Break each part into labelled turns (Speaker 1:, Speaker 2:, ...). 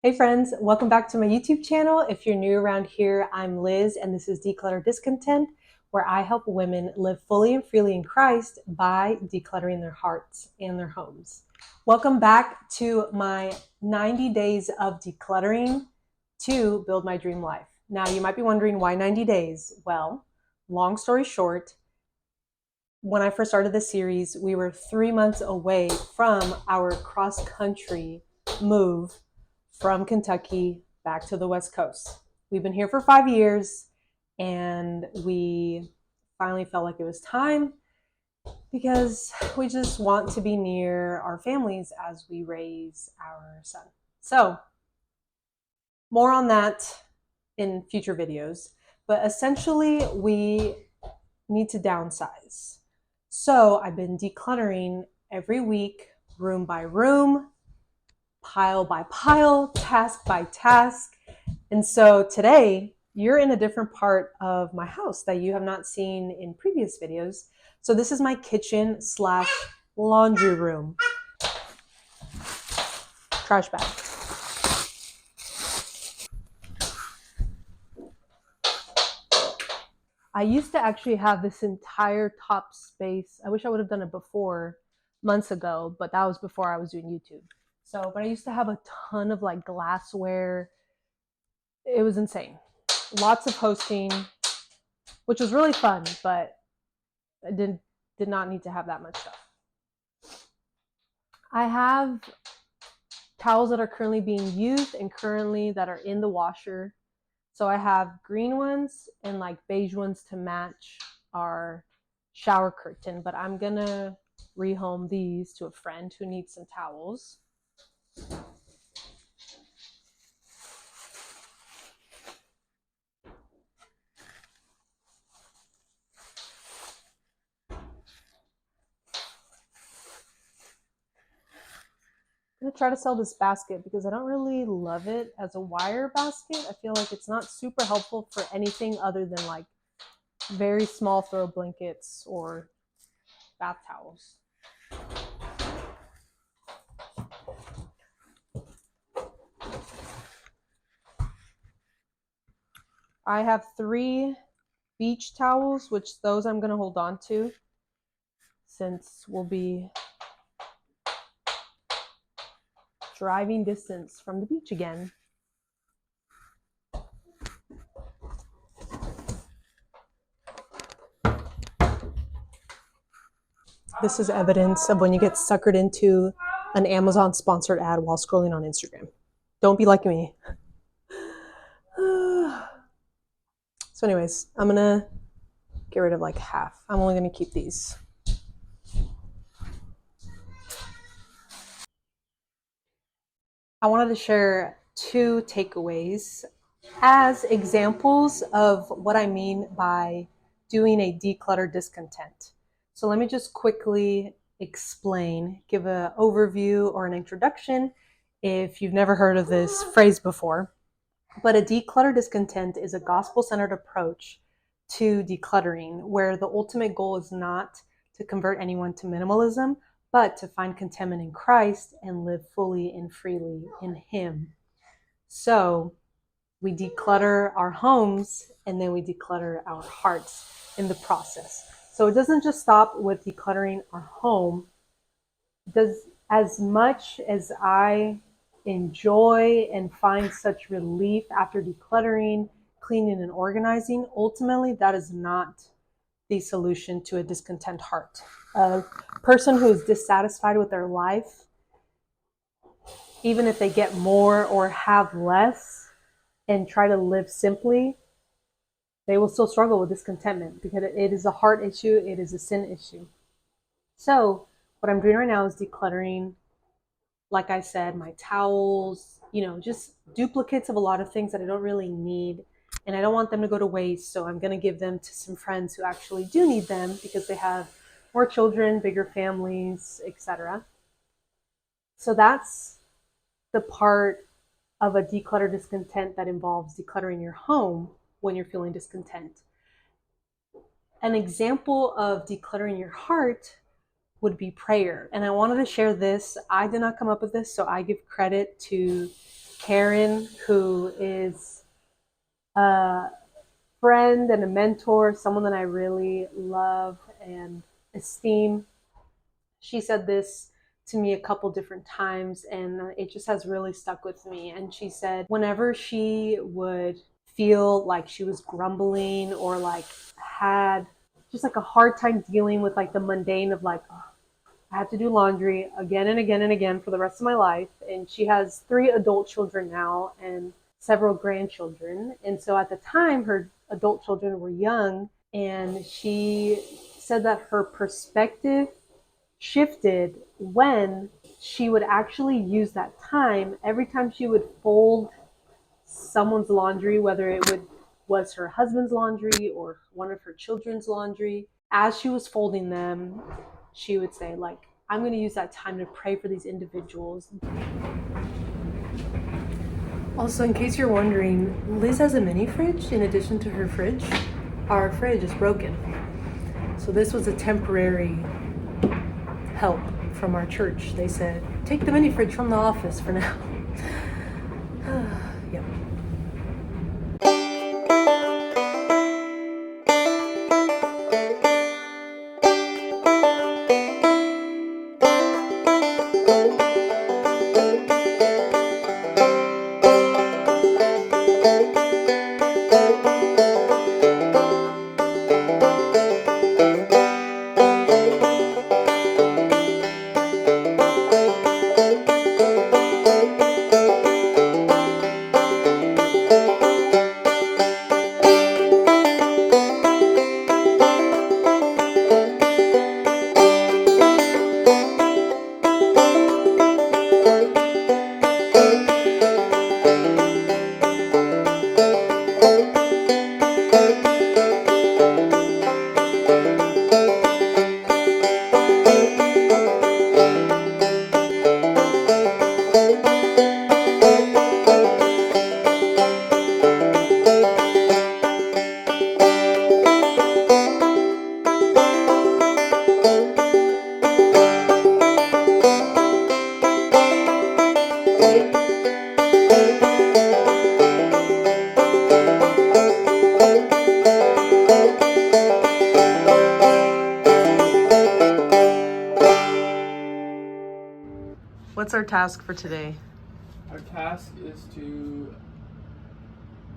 Speaker 1: Hey friends, welcome back to my YouTube channel. If you're new around here, I'm Liz and this is Declutter Discontent, where I help women live fully and freely in Christ by decluttering their hearts and their homes. Welcome back to my 90 days of decluttering to build my dream life. Now you might be wondering why 90 days? Well, long story short, when I first started this series, we were 3 months away from our cross-country move from Kentucky back to the West Coast. We've been here for 5 years and we finally felt like it was time because we just want to be near our families as we raise our son. So, more on that in future videos, but essentially we need to downsize. So, I've been decluttering every week, room by room, pile by pile, task by task. And so today you're in a different part of my house that you have not seen in previous videos. So this is my kitchen slash laundry room. Trash bag. I used to actually have this entire top space. I wish I would have done it before, months ago, but that was before I was doing YouTube. So, but I used to have a ton of like glassware. It was insane. Lots of hosting, which was really fun, but I did not need to have that much stuff. I have towels that are currently being used and currently that are in the washer. So I have green ones and like beige ones to match our shower curtain, but I'm gonna rehome these to a friend who needs some towels. I'm gonna try to sell this basket because I don't really love it as a wire basket. I feel like it's not super helpful for anything other than like very small throw blankets or bath towels. I have 3 beach towels, which those I'm gonna hold on to since we'll be driving distance from the beach again. This is evidence of when you get suckered into an Amazon sponsored ad while scrolling on Instagram. Don't be like me. So anyways, I'm gonna get rid of like half. I'm only gonna keep these. I wanted to share 2 takeaways as examples of what I mean by doing a declutter discontent. So let me just quickly explain, give an overview or an introduction if you've never heard of this phrase before. But a declutter discontent is a gospel-centered approach to decluttering where the ultimate goal is not to convert anyone to minimalism, but to find contentment in Christ and live fully and freely in Him. So we declutter our homes and then we declutter our hearts in the process. So it doesn't just stop with decluttering our home. Does as much as I enjoy and find such relief after decluttering, cleaning, and organizing, ultimately that is not the solution to a discontent heart. A person who is dissatisfied with their life, even if they get more or have less and try to live simply, they will still struggle with discontentment because it is a heart issue, it is a sin issue. So what I'm doing right now is decluttering, like I said, my towels, just duplicates of a lot of things that I don't really need. And I don't want them to go to waste. So I'm going to give them to some friends who actually do need them because they have more children, bigger families, etc. So that's the part of a declutter discontent that involves decluttering your home when you're feeling discontent. An example of decluttering your heart would be prayer. And I wanted to share this. I did not come up with this, so I give credit to Karen, who is a friend and a mentor, someone that I really love and esteem. She said this to me a couple different times, and it just has really stuck with me. And she said whenever she would feel like she was grumbling or like had just like a hard time dealing with like the mundane of like, oh, I have to do laundry again and again and again for the rest of my life. And she has 3 adult children now and several grandchildren. And so at the time, her adult children were young, and she said that her perspective shifted when she would actually use that time every time she would fold someone's laundry, whether was her husband's laundry or one of her children's laundry. As she was folding them, she would say, like, I'm going to use that time to pray for these individuals. Also, in case you're wondering, Liz has a mini fridge in addition to her fridge. Our fridge is broken. So this was a temporary help from our church. They said, take the mini fridge from the office for now. Yep. What's our task for today?
Speaker 2: Our task is to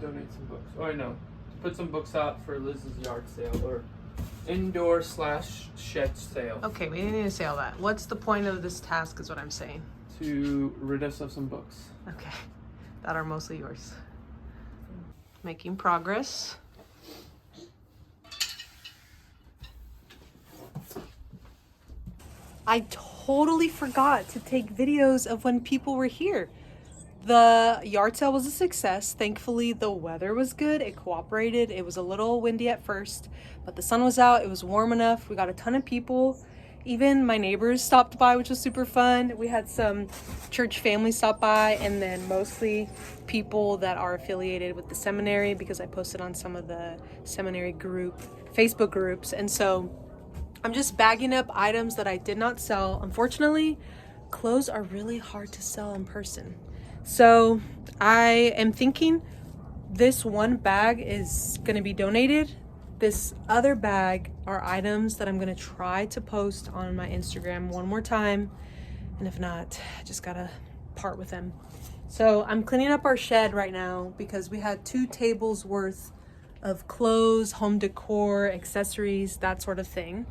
Speaker 2: donate some books. Oh, no. To put some books out for Liz's yard sale or indoor/shed sale.
Speaker 1: Okay, we didn't need to say all that. What's the point of this task is what I'm saying.
Speaker 2: To rid us of some books.
Speaker 1: Okay, that are mostly yours. Making progress. I totally forgot to take videos of when people were here. The yard sale was a success. Thankfully, the weather was good. It cooperated. It was a little windy at first, but the sun was out. It was warm enough. We got a ton of people. Even my neighbors stopped by, which was super fun. We had some church family stop by, and then mostly people that are affiliated with the seminary, because I posted on some of the seminary Facebook groups. And so I'm just bagging up items that I did not sell. Unfortunately, clothes are really hard to sell in person. So I am thinking this one bag is going to be donated. This other bag are items that I'm going to try to post on my Instagram one more time. And if not, I just got to part with them. So I'm cleaning up our shed right now because we had 2 tables worth of clothes, home decor, accessories, that sort of thing.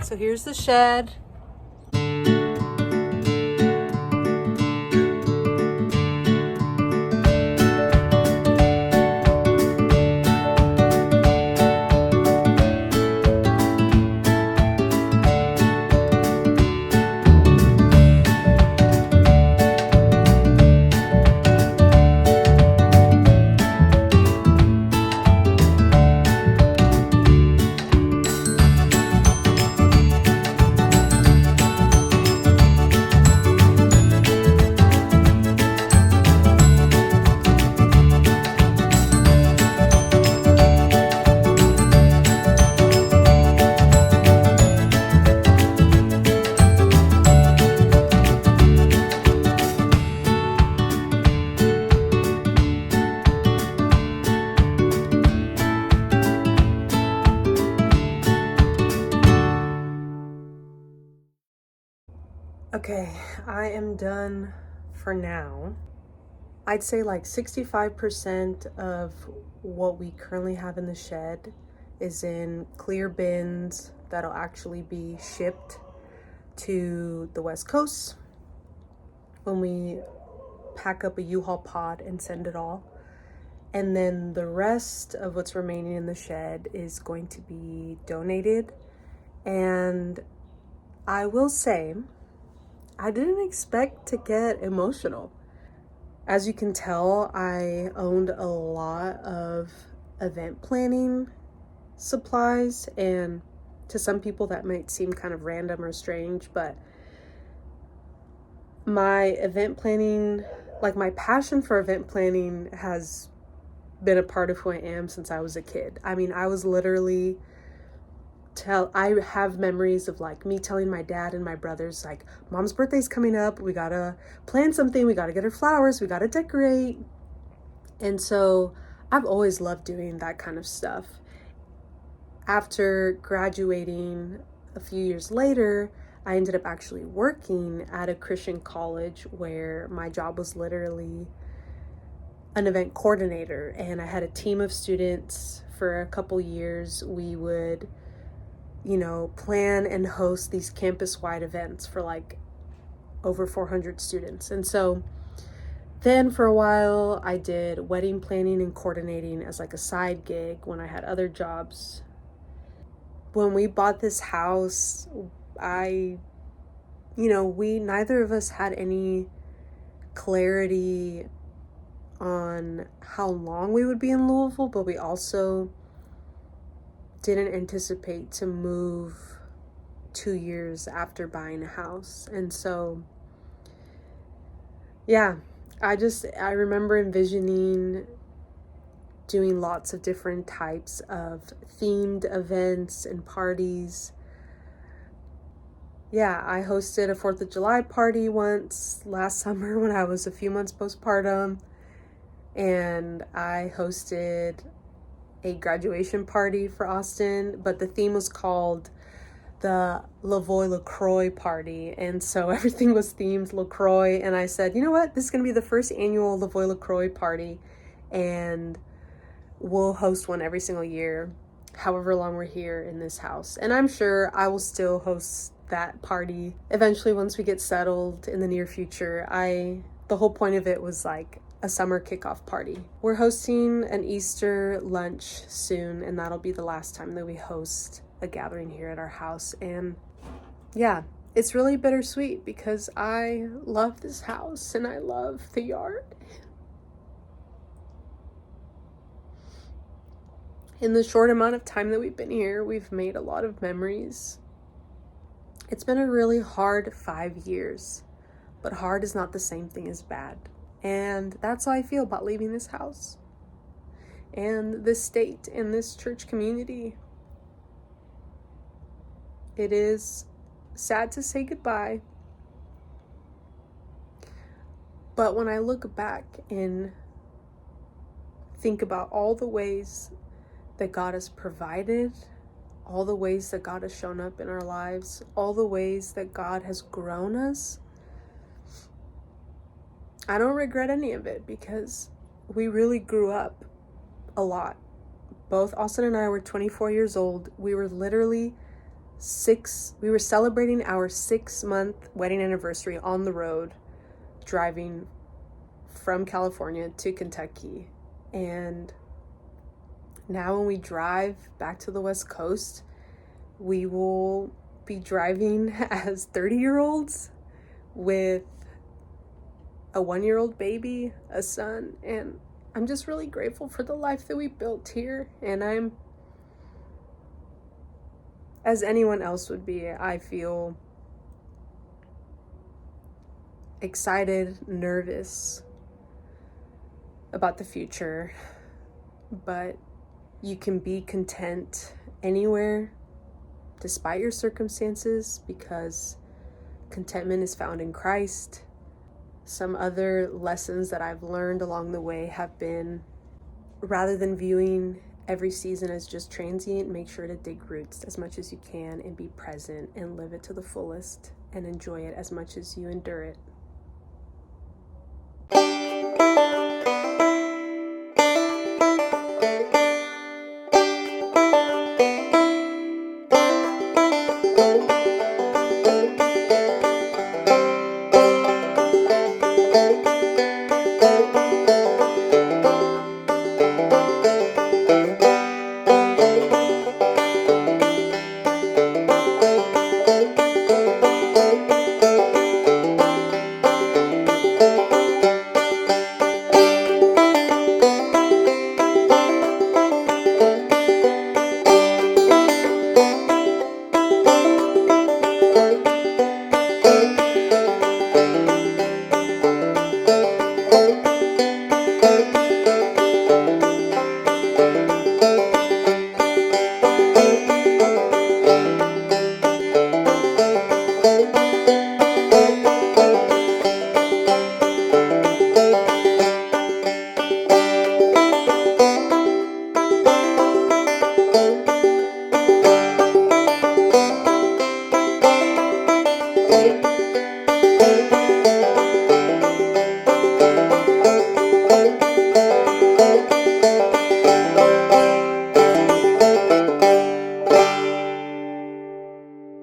Speaker 1: So here's the shed. Okay, I am done for now. I'd say like 65% of what we currently have in the shed is in clear bins that'll actually be shipped to the West Coast when we pack up a U-Haul pod and send it all. And then the rest of what's remaining in the shed is going to be donated. And I will say, I didn't expect to get emotional. As you can tell, I owned a lot of event planning supplies, and to some people that might seem kind of random or strange, but my event planning, like my passion for event planning has been a part of who I am since I was a kid. I mean, I was literally I have memories of like me telling my dad and my brothers, like, Mom's birthday's coming up, we gotta plan something, we gotta get her flowers, we gotta decorate. And so I've always loved doing that kind of stuff. After graduating a few years later, I ended up actually working at a Christian college where my job was literally an event coordinator, and I had a team of students for a couple years. We would plan and host these campus-wide events for like over 400 students. And so then for a while, I did wedding planning and coordinating as like a side gig when I had other jobs. When we bought this house, we neither of us had any clarity on how long we would be in Louisville, but we also didn't anticipate to move 2 years after buying a house. And so, yeah, I remember envisioning doing lots of different types of themed events and parties. Yeah, I hosted a 4th of July party once last summer when I was a few months postpartum, and I hosted a graduation party for Austin, but the theme was called the Lavoie LaCroix party, and so everything was themed LaCroix. And I said, you know what, this is going to be the first annual Lavoie LaCroix party, and we'll host one every single year, however long we're here in this house. And I'm sure I will still host that party eventually once we get settled in the near future. The whole point of it was like a summer kickoff party. We're hosting an Easter lunch soon, and that'll be the last time that we host a gathering here at our house. And yeah, it's really bittersweet because I love this house and I love the yard. In the short amount of time that we've been here, we've made a lot of memories. It's been a really hard 5 years, but hard is not the same thing as bad. And that's how I feel about leaving this house and this state and this church community. It is sad to say goodbye, but when I look back and think about all the ways that God has provided, all the ways that God has shown up in our lives, all the ways that God has grown us, I don't regret any of it because we really grew up a lot. Both Austin and I were 24 years old. We were literally we were celebrating our 6-month wedding anniversary on the road, driving from California to Kentucky. And now when we drive back to the West Coast, we will be driving as 30-year-olds with a 1-year-old baby, a son, and I'm just really grateful for the life that we built here. And I'm, as anyone else would be, I feel excited, nervous about the future, but you can be content anywhere despite your circumstances because contentment is found in Christ. Some other lessons that I've learned along the way have been, rather than viewing every season as just transient, make sure to dig roots as much as you can and be present and live it to the fullest.
Speaker 3: and enjoy it as much as you endure it.